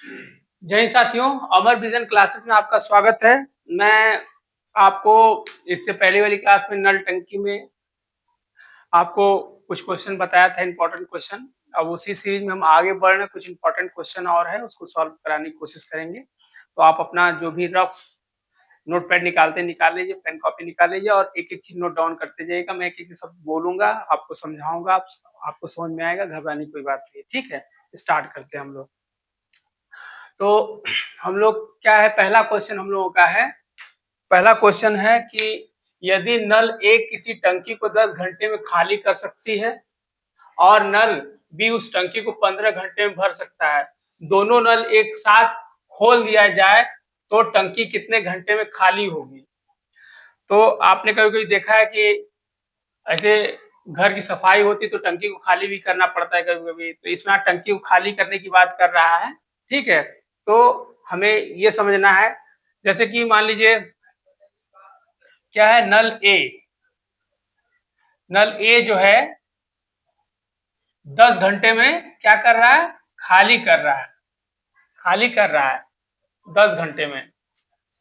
जय हिंद साथियों, अमर vision classes में आपका स्वागत है। मैं आपको इससे पहले वाली क्लास में नल टंकी में आपको कुछ क्वेश्चन बताया था, इंपॉर्टेंट क्वेश्चन। अब उसी सीरीज में हम आगे बढ़ रहे हैं, कुछ इंपॉर्टेंट क्वेश्चन और है उसको सॉल्व कराने की कोशिश करेंगे। तो आप अपना जो भी रफ नोट पैड निकाल लीजिए, पेन कॉपी निकाल लीजिए और एक एक चीज नोट डाउन करते जाइएगा। मैं एक एक सब बोलूंगा, आपको समझाऊंगा, आपको समझ में आएगा, घबराने की कोई बात नहीं है। ठीक है, स्टार्ट करते हैं हम लोग। तो हम लोग क्या है, पहला क्वेश्चन हम लोगों का है, पहला क्वेश्चन है कि यदि नल ए किसी टंकी को 10 घंटे में खाली कर सकती है और नल बी उस टंकी को 15 घंटे में भर सकता है, दोनों नल एक साथ खोल दिया जाए तो टंकी कितने घंटे में खाली होगी। तो आपने कभी कभी देखा है कि ऐसे घर की सफाई होती तो टंकी को खाली भी करना पड़ता है कभी कभी, तो इसमें टंकी को खाली करने की बात कर रहा है। ठीक है, तो हमें ये समझना है, जैसे कि मान लीजिए क्या है, नल ए जो है 10 घंटे में क्या कर रहा है, खाली कर रहा है, खाली कर रहा है 10 घंटे में।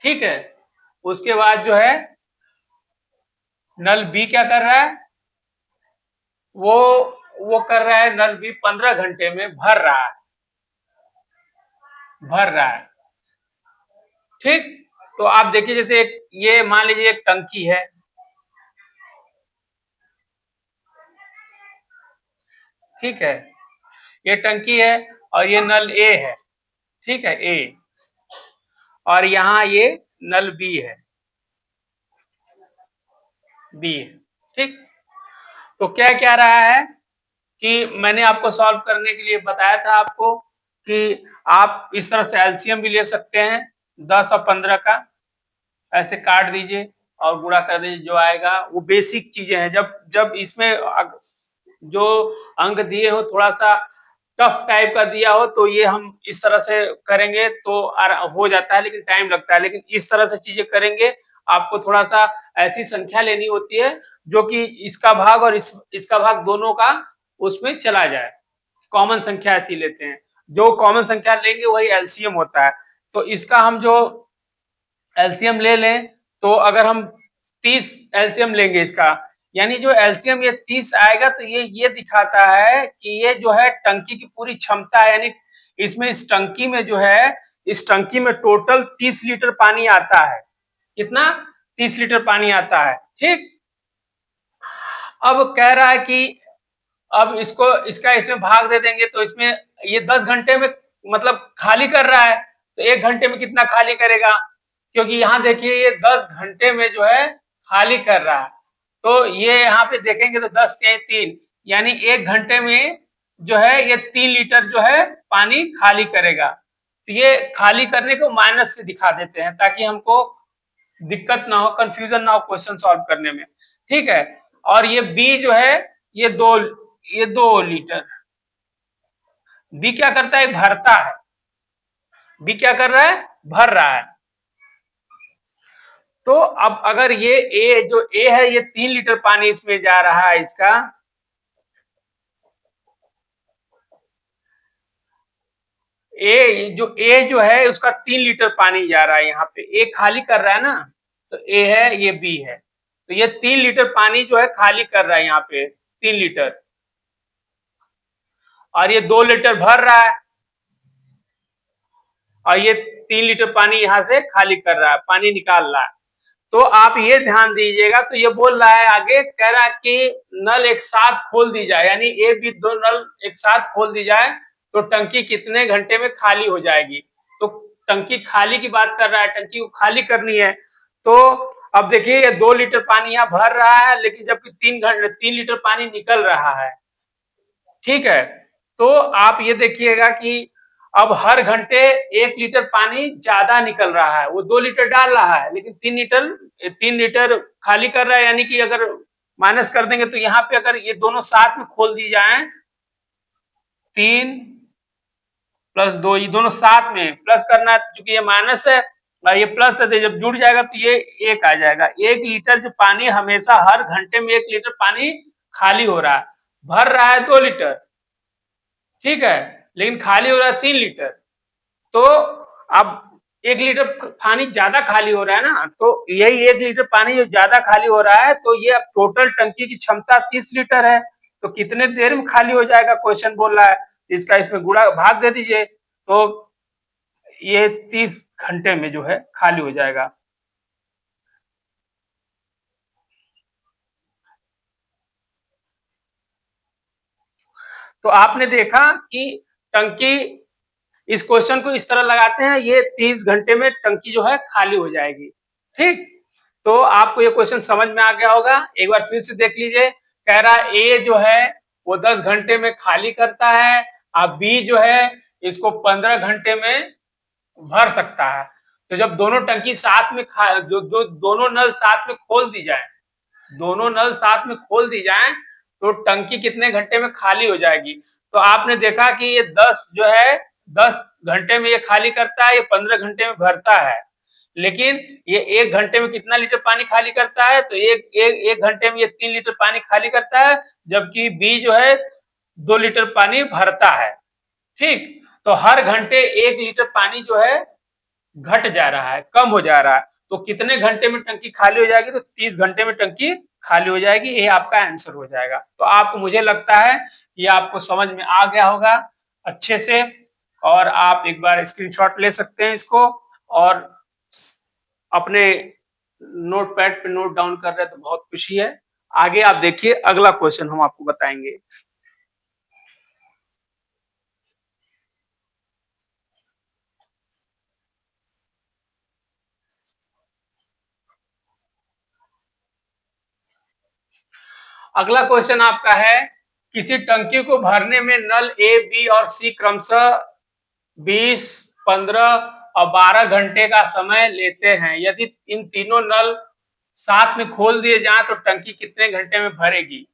ठीक है, उसके बाद जो है नल बी क्या कर रहा है, वो वो कर रहा है, नल बी 15 घंटे में भर रहा है, भर रहा है। ठीक, तो आप देखिए जैसे एक ये मान लीजिए एक टंकी है, ठीक है, ये टंकी है और ये नल ए है। ठीक है, ए, और यहां ये नल बी है, बी है। ठीक, तो क्या क्या रहा है कि मैंने आपको सॉल्व करने के लिए बताया था आपको कि आप इस तरह से एलसीएम भी ले सकते हैं 10 और 15 का, ऐसे काट दीजिए और गुणा कर दीजिए, जो आएगा वो बेसिक चीजें हैं। जब जब इसमें जो अंक दिए हो थोड़ा सा टफ टाइप का दिया हो तो ये हम इस तरह से करेंगे तो हो जाता है, लेकिन टाइम लगता है। लेकिन इस तरह से चीजें करेंगे, आपको थोड़ा सा ऐसी संख्या लेनी होती है जो कि इसका भाग और इसका भाग दोनों का उसमें चला जाए। कॉमन संख्या ऐसी लेते हैं, जो कॉमन संख्या लेंगे वही एलसीएम होता है। तो इसका हम जो एलसीएम ले लें, तो अगर हम 30 एलसीएम लेंगे इसका, यानी जो एलसीएम ये 30 आएगा, तो ये दिखाता है कि ये जो है टंकी की पूरी क्षमता है, यानी इसमें इस टंकी में जो है, इस टंकी में टोटल 30 लीटर पानी आता है। कितना? 30 लीटर पानी आता है। ठीक, अब कह रहा है कि अब इसको इसका इसमें भाग दे देंगे तो इसमें ये 10 घंटे में मतलब खाली कर रहा है, तो 1 घंटे में कितना खाली करेगा, क्योंकि यहाँ देखिए ये 10 घंटे में जो है खाली कर रहा है। तो ये यहाँ पे देखेंगे तो 10 के 3, यानी 1 घंटे में जो है ये 3 लीटर जो है पानी खाली करेगा। तो ये खाली करने को माइनस से दिखा देते हैं ताकि हमको दिक्कत ना हो, कंफ्यूजन ना हो क्वेश्चन सॉल्व करने में। ठीक है, और ये बी जो है ये 2 लीटर, बी क्या करता है, भरता है। बी क्या कर रहा है, भर रहा है। तो अब अगर ये ए जो ए है, ये 3 लीटर पानी इसमें जा रहा है, इसका ए जो है उसका 3 लीटर पानी जा रहा है, यहाँ पे ए खाली कर रहा है ना, तो ए है, ये बी है, तो ये 3 लीटर पानी जो है खाली कर रहा है यहाँ पे, 3 लीटर, और ये 2 लीटर भर रहा है, और ये 3 लीटर पानी यहां से खाली कर रहा है, पानी निकाल रहा है। तो आप ये ध्यान दीजिएगा, तो ये बोल रहा है आगे, कह रहा है कि नल एक साथ खोल दी जाए, यानी ए बी दो नल एक साथ खोल दी जाए तो टंकी कितने घंटे में खाली हो जाएगी। तो टंकी खाली की बात कर रहा है, टंकी को खाली करनी है। तो अब देखिए ये 2 लीटर पानी यहाँ भर रहा है, लेकिन जबकि 3 लीटर पानी निकल रहा है। ठीक है, तो आप ये देखिएगा कि अब हर घंटे 1 लीटर पानी ज्यादा निकल रहा है, वो 2 लीटर डाल रहा है लेकिन 3 लीटर खाली कर रहा है, यानी कि अगर माइनस कर देंगे तो यहाँ पे अगर ये दोनों साथ में खोल दी जाए, 3 + 2, ये दोनों साथ में प्लस करना है, क्योंकि ये माइनस है और ये प्लस है, जब जुड़ जाएगा तो ये 1 आ जाएगा। 1 लीटर जो पानी हमेशा हर घंटे में 1 लीटर पानी खाली हो रहा है, भर रहा है 2 लीटर, ठीक है, लेकिन खाली हो रहा है 3 लीटर। तो अब 1 लीटर पानी ज्यादा खाली हो रहा है ना, तो यही 1 लीटर पानी जो ज्यादा खाली हो रहा है, तो ये अब टोटल टंकी की क्षमता 30 लीटर है, तो कितने देर में खाली हो जाएगा क्वेश्चन बोल रहा है, इसका इसमें गुणा भाग दे दीजिए, तो ये 30 घंटे में जो है खाली हो जाएगा। तो आपने देखा कि टंकी, इस क्वेश्चन को इस तरह लगाते हैं, ये 30 घंटे में टंकी जो है खाली हो जाएगी। ठीक, तो आपको ये क्वेश्चन समझ में आ गया होगा। एक बार फिर से देख लीजिए, कह रहा ए जो है वो 10 घंटे में खाली करता है, अब बी जो है इसको 15 घंटे में भर सकता है। तो जब दोनों टंकी साथ में दोनों नल साथ में खोल दी जाए, दोनों नल साथ में खोल दी जाए, तो टंकी कितने घंटे में खाली हो जाएगी। तो आपने देखा कि ये 10 जो है 10 घंटे में ये खाली करता है, ये 15 घंटे में भरता है, लेकिन ये 1 घंटे में कितना लीटर पानी खाली करता है, तो एक घंटे में ये 3 लीटर पानी खाली करता है, जबकि बी जो है 2 लीटर पानी भरता है। ठीक, तो हर घंटे 1 लीटर पानी जो है घट जा रहा है, कम हो जा रहा है, तो कितने घंटे में टंकी खाली हो जाएगी, तो 30 घंटे में टंकी खाली हो जाएगी, ये आपका आंसर हो जाएगा। तो आपको, मुझे लगता है कि आपको समझ में आ गया होगा अच्छे से, और आप एक बार स्क्रीनशॉट ले सकते हैं इसको, और अपने नोटपैड पे नोट डाउन कर रहे हैं, तो बहुत खुशी है। आगे आप देखिए, अगला क्वेश्चन हम आपको बताएंगे। अगला क्वेश्चन आपका है, किसी टंकी को भरने में नल ए, बी और सी क्रमशः 20, 15 और 12 घंटे का समय लेते हैं। यदि इन तीनों नल साथ में खोल दिए जाएं तो टंकी कितने घंटे में भरेगी।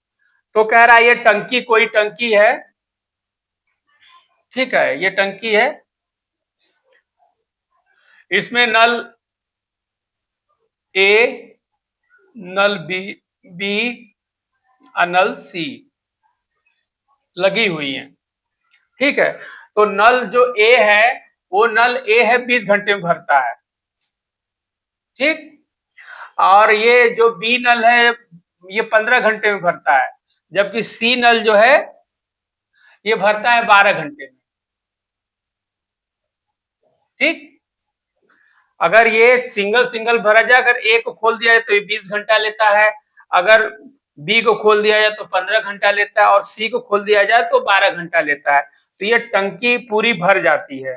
तो कह रहा है ये टंकी, कोई टंकी है, ठीक है, ये टंकी है, इसमें नल ए, नल बी, बी और नल सी लगी हुई है। ठीक है, तो नल जो ए है, वो नल ए है 20 घंटे में भरता है। ठीक, और ये जो बी नल है ये 15 घंटे में भरता है, जबकि सी नल जो है ये भरता है 12 घंटे में। ठीक, अगर ये सिंगल सिंगल भरा जाए, अगर ए को खोल दिया जाए तो ये 20 घंटा लेता है, अगर बी को खोल दिया जाए तो 15 घंटा लेता है, और सी को खोल दिया जाए तो 12 घंटा लेता है। तो ये टंकी पूरी भर जाती है।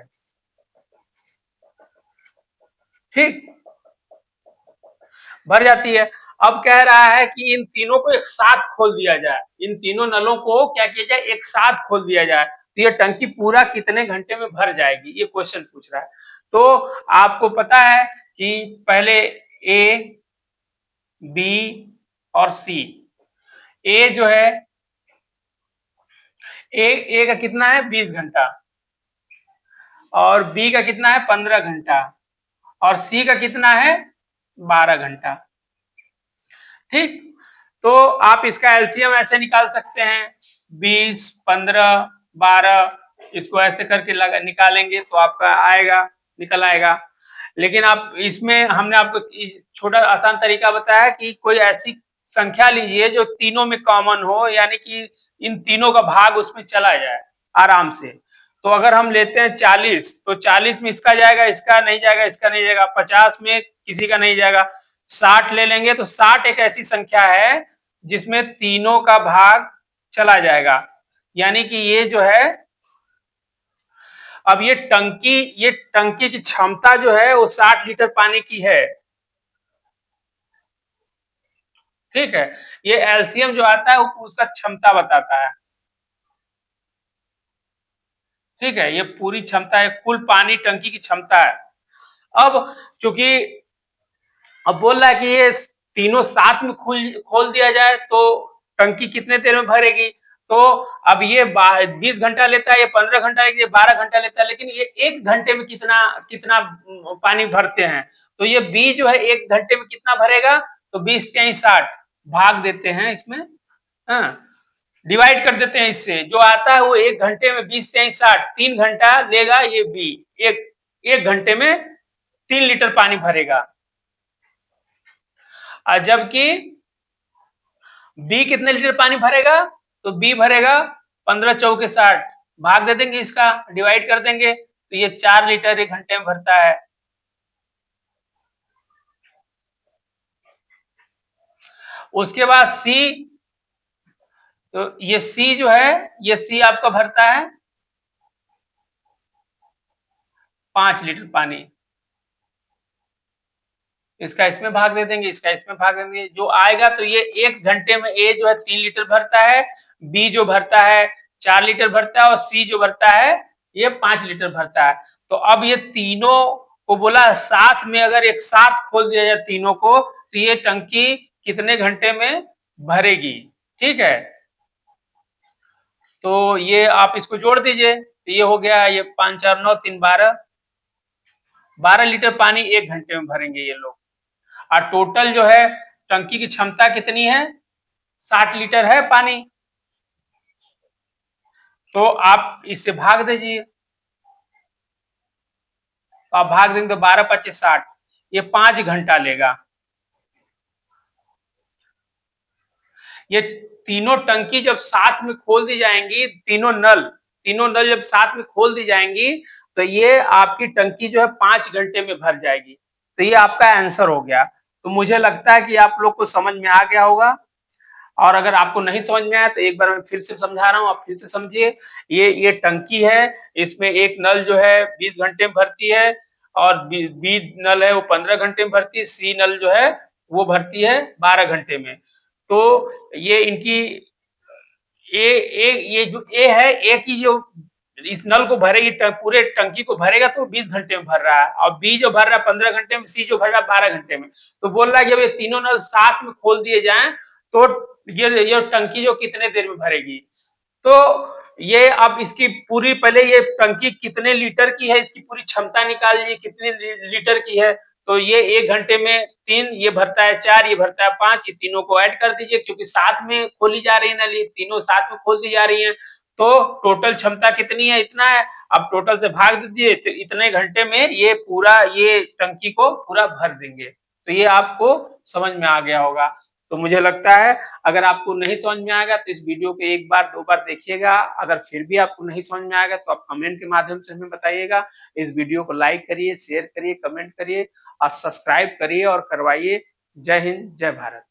ठीक, भर जाती है। अब कह रहा है कि इन तीनों को एक साथ खोल दिया जाए, इन तीनों नलों को क्या किया जाए, एक साथ खोल दिया जाए, तो ये टंकी पूरा कितने घंटे में भर जाएगी, ये क्वेश्चन पूछ रहा है। तो आपको पता है कि पहले ए, बी और सी, ए जो है ए का कितना है 20 घंटा, और बी का कितना है 15 घंटा, और सी का कितना है 12 घंटा। ठीक, तो आप इसका एलसीएम ऐसे निकाल सकते हैं, 20, 15, 12, इसको ऐसे करके निकालेंगे तो आपका आएगा, निकल आएगा। लेकिन आप इसमें, हमने आपको छोटा आसान तरीका बताया कि कोई ऐसी संख्या लीजिए जो तीनों में कॉमन हो, यानी कि इन तीनों का भाग उसमें चला जाए आराम से। तो अगर हम लेते हैं 40, तो 40 में इसका जाएगा, इसका नहीं जाएगा, इसका नहीं जाएगा, 50 में किसी का नहीं जाएगा, 60 ले लेंगे तो 60 एक ऐसी संख्या है जिसमें तीनों का भाग चला जाएगा, यानी कि ये जो है, अब ये टंकी की क्षमता जो है वो 60 लीटर पानी की है। ठीक है, ये एलसीएम जो आता है वो उसका क्षमता बताता है। ठीक है, ये पूरी क्षमता है, कुल पानी टंकी की क्षमता है। अब चूंकि अब बोल रहा है कि ये तीनों साथ में खोल दिया जाए तो टंकी कितने देर में भरेगी। तो अब ये 20 घंटा लेता है, ये 15 घंटा, ये 12 घंटा लेता है, लेकिन ये 1 घंटे में कितना कितना पानी भरते हैं। तो ये बी जो है 1 घंटे में कितना भरेगा, तो 20 × 60 भाग देते हैं इसमें, हाँ, डिवाइड कर देते हैं इससे, जो आता है वो 1 घंटे में 20 × 60, 3 घंटा लेगा ये बी, एक 1 घंटे में 3 लीटर पानी भरेगा। और जबकि बी कितने लीटर पानी भरेगा? तो बी भरेगा 15 चौके 60, भाग दे देंगे, इसका डिवाइड कर देंगे, तो ये 4 लीटर 1 घंटे में भरता है। उसके बाद सी, तो ये सी जो है, ये सी आपका भरता है 5 लीटर पानी। इसका इसमें भाग दे देंगे, इसका इसमें भाग दे देंगे, जो आएगा तो ये 1 घंटे में ए जो है 3 लीटर भरता है, बी जो भरता है 4 लीटर भरता है, और सी जो भरता है ये 5 लीटर भरता है। तो अब ये तीनों को बोला साथ में अगर एक साथ खोल दिया जाए तीनों को, तो ये टंकी कितने घंटे में भरेगी? ठीक है, तो ये आप इसको जोड़ दीजिए, तो ये हो गया, ये 5 4 9 3 12 लीटर पानी 1 घंटे में भरेंगे ये लोग। और टोटल जो है टंकी की क्षमता कितनी है? 60 लीटर है पानी। तो आप इससे भाग दीजिए, तो आप भाग देंगे तो 12 25 60, ये 5 घंटा लेगा। ये तीनों टंकी जब साथ में खोल दी जाएंगी, तीनों नल जब साथ में खोल दी जाएंगी, तो ये आपकी टंकी जो है 5 घंटे में भर जाएगी। तो ये आपका आंसर हो गया। तो मुझे लगता है कि आप लोग को समझ में आ गया होगा, और अगर आपको नहीं समझ में आया तो एक बार मैं फिर से समझा रहा हूँ, आप फिर से समझिए। ये टंकी है, इसमें एक नल जो है 20 घंटे में भरती है, और बी नल है वो 15 घंटे में भरती है, सी नल जो है वो भरती है 12 घंटे में। तो ये इनकी ये जो ए है, ए की जो इस नल को भरेगी, पूरे टंकी को भरेगा तो 20 घंटे में भर रहा है, और बी जो भर रहा है 15 घंटे में, सी जो भर रहा है 12 घंटे में। तो बोल रहा है जब ये तीनों नल साथ में खोल दिए जाएं तो ये टंकी जो कितने देर में भरेगी। तो ये अब इसकी पूरी, पहले ये टंकी कितने लीटर की है, इसकी पूरी क्षमता निकाल लीजिए कितने लीटर की है। तो ये 1 घंटे में 3, ये भरता है 4, ये भरता है 5, ये तीनों को ऐड कर दीजिए, क्योंकि साथ में खोली जा रही है नली, तीनों साथ में खोल दी जा रही है। तो टोटल क्षमता कितनी है? इतना है। अब टोटल से भाग दीजिए, तो इतने घंटे में ये पूरा ये टंकी को पूरा भर देंगे। तो ये आपको समझ में आ गया होगा। तो मुझे लगता है अगर आपको नहीं समझ में आएगा तो इस वीडियो को 1 बार 2 बार देखिएगा। अगर फिर भी आपको नहीं समझ में आएगा तो आप कमेंट के माध्यम से हमें बताइएगा। इस वीडियो को लाइक करिए, शेयर करिए, कमेंट करिए और सब्सक्राइब करिए और करवाइए। जय हिंद, जय भारत।